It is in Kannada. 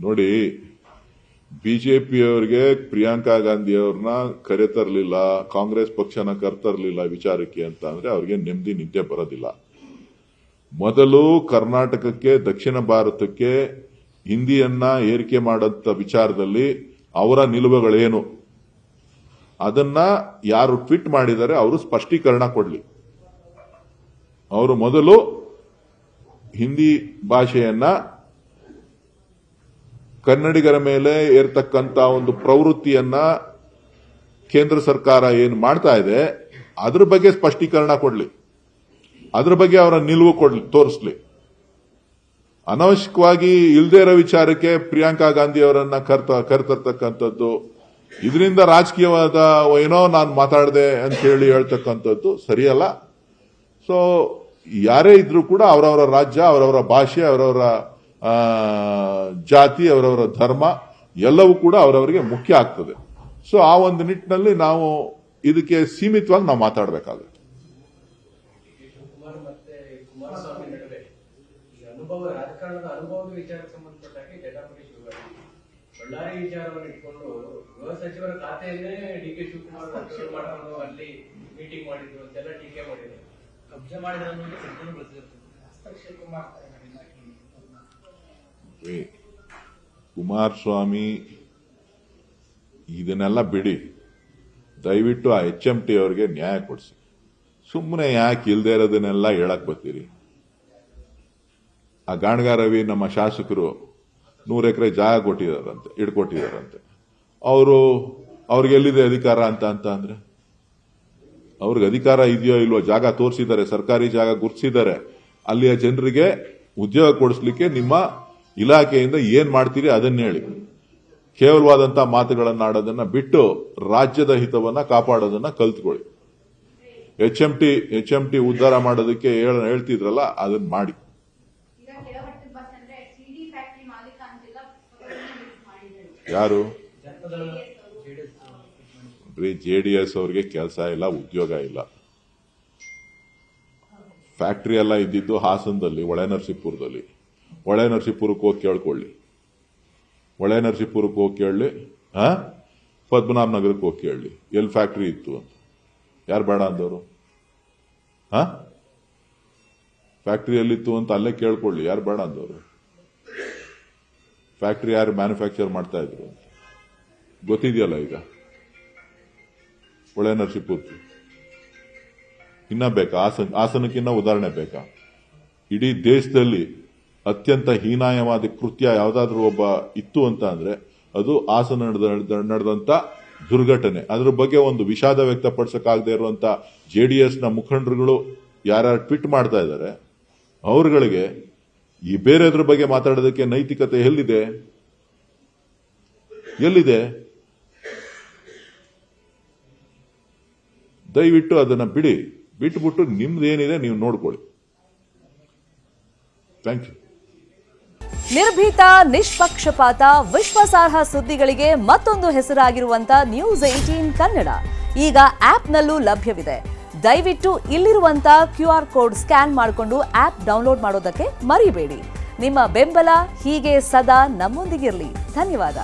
ನೋಡಿ, ಬಿಜೆಪಿಯವರಿಗೆ ಪ್ರಿಯಾಂಕಾ ಗಾಂಧಿ ಅವ್ರನ್ನ ಕರೆತರಲಿಲ್ಲ, ಕಾಂಗ್ರೆಸ್ ಪಕ್ಷನ ಕರೆತರಲಿಲ್ಲ ವಿಚಾರಕ್ಕೆ ಅಂತ ಅಂದ್ರೆ ಅವ್ರಿಗೆ ನೆಮ್ಮದಿ ನಿದ್ದೆ ಬರೋದಿಲ್ಲ. ಮೊದಲು ಕರ್ನಾಟಕಕ್ಕೆ, ದಕ್ಷಿಣ ಭಾರತಕ್ಕೆ ಹಿಂದಿಯನ್ನ ಏರಿಕೆ ಮಾಡಂತ ವಿಚಾರದಲ್ಲಿ ಅವರ ನಿಲುವುಗಳೇನು ಅದನ್ನ ಯಾರು ಟ್ವೀಟ್ ಮಾಡಿದ್ದಾರೆ ಅವರು ಸ್ಪಷ್ಟೀಕರಣ ಕೊಡ್ಲಿ. ಅವರು ಮೊದಲು ಹಿಂದಿ ಭಾಷೆಯನ್ನ ಕನ್ನಡಿಗರ ಮೇಲೆ ಏರ್ತಕ್ಕಂತ ಒಂದು ಪ್ರವೃತ್ತಿಯನ್ನ ಕೇಂದ್ರ ಸರ್ಕಾರ ಏನು ಮಾಡ್ತಾ ಇದೆ ಅದ್ರ ಬಗ್ಗೆ ಸ್ಪಷ್ಟೀಕರಣ ಕೊಡ್ಲಿ, ಅದ್ರ ಬಗ್ಗೆ ಅವರ ನಿಲುವು ತೋರಿಸ್ಲಿ. ಅನವಶ್ಯಕವಾಗಿ ಇಲ್ದೇ ಇರೋ ವಿಚಾರಕ್ಕೆ ಪ್ರಿಯಾಂಕಾ ಗಾಂಧಿ ಅವರನ್ನ ಕರೆತರ್ತಕ್ಕಂಥದ್ದು, ಇದರಿಂದ ರಾಜಕೀಯವಾದ ಏನೋ ನಾನು ಮಾತಾಡಿದೆ ಅಂತ ಹೇಳಿ ಹೇಳ್ತಕ್ಕಂಥದ್ದು ಸರಿಯಲ್ಲ. ಸೊ ಯಾರೇ ಇದ್ರೂ ಕೂಡ ಅವರವರ ರಾಜ್ಯ, ಅವರವರ ಭಾಷೆ, ಅವರವರ ಜಾತಿ, ಅವರವರ ಧರ್ಮ ಎಲ್ಲವೂ ಕೂಡ ಅವರವರಿಗೆ ಮುಖ್ಯ ಆಗ್ತದೆ. ಸೊ ಆ ಒಂದು ನಿಟ್ಟಿನಲ್ಲಿ ನಾವು ಇದಕ್ಕೆ ಸೀಮಿತವಾಗಿ ನಾವು ಮಾತಾಡಬೇಕಾಗುತ್ತೆ. ರಾಜಕಾರಣದ ಅನುಭವದ ವಿಚಾರಕ್ಕೆ ಸಂಬಂಧಪಟ್ಟಾಗಿ ಜಟಾಪಟಿ ಶುರುವಾಗಿದೆ. ಬಳ್ಳಾರಿ ವಿಚಾರವನ್ನು ಇಟ್ಕೊಂಡು ಗೃಹ ಸಚಿವರ ಖಾತೆಯನ್ನೇ ಡಿ.ಕೆ. ಶಿವಕುಮಾರ್ ಶುರು ಮಾಡಿಕೊಂಡು ಅಲ್ಲಿ ಮೀಟಿಂಗ್ ಮಾಡಿದ್ರು ಅಂತೆಲ್ಲ ಟೀಕೆ ಮಾಡಿದ್ರು. ಕಬ್ಜೆ ಮಾಡಿದ್ರು ಅನ್ನೋದು ಸತ್ಯನೂ ಗೊತ್ತಿರ್ತದೆ. ಹಸ್ತಕ್ಷೇಪ ಮಾಡ್ತಾರೆ. ಕುಮಾರಸ್ವಾಮಿ ಇದನ್ನೆಲ್ಲ ಬಿಡಿ, ದಯವಿಟ್ಟು ಆ HMT ಅವರಿಗೆ ನ್ಯಾಯ ಕೊಡಿಸಿ. ಸುಮ್ಮನೆ ಯಾಕೆ ಇಲ್ದೇ ಇರೋದನ್ನೆಲ್ಲ ಹೇಳಕ್ ಬರ್ತೀರಿ? ಆ ಗಾಣಗ ರವಿ ನಮ್ಮ ಶಾಸಕರು 100 ಎಕರೆ ಜಾಗ ಇಟ್ಕೊಟ್ಟಿದಾರಂತೆ. ಅವ್ರಿಗೆ ಎಲ್ಲಿದೆ ಅಧಿಕಾರ ಅಂತ ಅಂದ್ರೆ ಅವ್ರಿಗೆ ಅಧಿಕಾರ ಇದೆಯೋ ಇಲ್ವೋ? ಜಾಗ ತೋರಿಸಿದ್ದಾರೆ, ಸರ್ಕಾರಿ ಜಾಗ ಗುರುತಿಸಿದ್ದಾರೆ. ಅಲ್ಲಿಯ ಜನರಿಗೆ ಉದ್ಯೋಗ ಕೊಡಿಸ್ಲಿಕ್ಕೆ ನಿಮ್ಮ ಇಲಾಖೆಯಿಂದ ಏನ್ ಮಾಡ್ತೀರಿ ಅದನ್ನ ಹೇಳಿ. ಕೇವಲವಾದಂತಹ ಮಾತುಗಳನ್ನ ಆಡೋದನ್ನ ಬಿಟ್ಟು ರಾಜ್ಯದ ಹಿತವನ್ನ ಕಾಪಾಡೋದನ್ನ ಕಲ್ತ್ಕೊಳ್ಳಿ. HMT ಉದ್ಧಾರ ಮಾಡೋದಕ್ಕೆ ಹೇಳ್ತಿದ್ರಲ್ಲ, ಅದನ್ನ ಮಾಡಿ. ಯಾರು? JDS ಅವ್ರಿಗೆ ಕೆಲಸ ಇಲ್ಲ, ಉದ್ಯೋಗ ಇಲ್ಲ. ಫ್ಯಾಕ್ಟರಿ ಎಲ್ಲ ಇದ್ದಿದ್ದು ಹಾಸನದಲ್ಲಿ, ಹೊಳೆನರಸೀಪುರದಲ್ಲಿ. ಹೊಳೆನರಸೀಪುರಕ್ಕೆ ಹೋಗಿ ಕೇಳ್ಕೊಳ್ಳಿ, ಹೊಳೆನರಸೀಪುರಕ್ಕೆ ಹೋಗಿ ಕೇಳಲಿ, ಪದ್ಮನಾಭ ನಗರಕ್ಕೆ ಹೋಗಿ ಕೇಳಲಿ ಎಲ್ಲಿ ಫ್ಯಾಕ್ಟರಿ ಇತ್ತು ಅಂತ. ಯಾರು ಬೇಡ ಅಂದವರು? ಫ್ಯಾಕ್ಟರಿ ಎಲ್ಲಿತ್ತು ಅಂತ ಅಲ್ಲೇ ಕೇಳ್ಕೊಳ್ಳಿ, ಯಾರು ಬೇಡ ಅಂದವರು? ಫ್ಯಾಕ್ಟರಿ ಯಾರು ಮ್ಯಾನುಫ್ಯಾಕ್ಚರ್ ಮಾಡ್ತಾ ಇದ್ರು ಅಂತ ಗೊತ್ತಿದೆಯಲ್ಲ ಈಗ. ಹೊಳೆನರಸೀಪುರ ಇನ್ನ ಬೇಕಾ? ಹಾಸನಕ್ಕಿನ್ನ ಉದಾಹರಣೆ ಬೇಕಾ? ಇಡೀ ದೇಶದಲ್ಲಿ ಅತ್ಯಂತ ಹೀನಾಯವಾದ ಕೃತ್ಯ ಯಾವುದಾದ್ರೂ ಒಬ್ಬ ಇತ್ತು ಅಂತ ಅಂದ್ರೆ ಅದು ಹಾಸನ ನಡೆದಂತ ದುರ್ಘಟನೆ. ಅದ್ರ ಬಗ್ಗೆ ಒಂದು ವಿಷಾದ ವ್ಯಕ್ತಪಡಿಸಕ್ಕಾಗದೇ ಇರುವಂತ JDSನ ಮುಖಂಡರುಗಳು ಯಾರ್ಯಾರು ಟ್ವೀಟ್ ಮಾಡ್ತಾ ಇದ್ದಾರೆ, ಅವರುಗಳಿಗೆ ಈ ಬೇರೆದ್ರ ಬಗ್ಗೆ ಮಾತಾಡೋದಕ್ಕೆ ನೈತಿಕತೆ ಎಲ್ಲಿದೆ? ದಯವಿಟ್ಟು ಅದನ್ನ ಬಿಟ್ಬಿಟ್ಟು ನಿಮ್ದೇನಿದೆ ನೀವು ನೋಡ್ಕೊಳ್ಳಿ. Thank you. ನಿರ್ಭೀತ, ನಿಷ್ಪಕ್ಷಪಾತ, ವಿಶ್ವಾಸಾರ್ಹ ಸುದ್ದಿಗಳಿಗೆ ಮತ್ತೊಂದು ಹೆಸರಾಗಿರುವಂತ News18 ಕನ್ನಡ ಈಗ ಆಪ್ನಲ್ಲೂ ಲಭ್ಯವಿದೆ. ದಯವಿಟ್ಟು ಇಲ್ಲಿರುವಂತ QR ಕೋಡ್ ಸ್ಕ್ಯಾನ್ ಮಾಡಿಕೊಂಡು ಆಪ್ ಡೌನ್ಲೋಡ್ ಮಾಡೋದಕ್ಕೆ ಮರಿಬೇಡಿ. ನಿಮ್ಮ ಬೆಂಬಲ ಹೀಗೆ ಸದಾ ನಮ್ಮೊಂದಿಗಿರಲಿ. ಧನ್ಯವಾದ.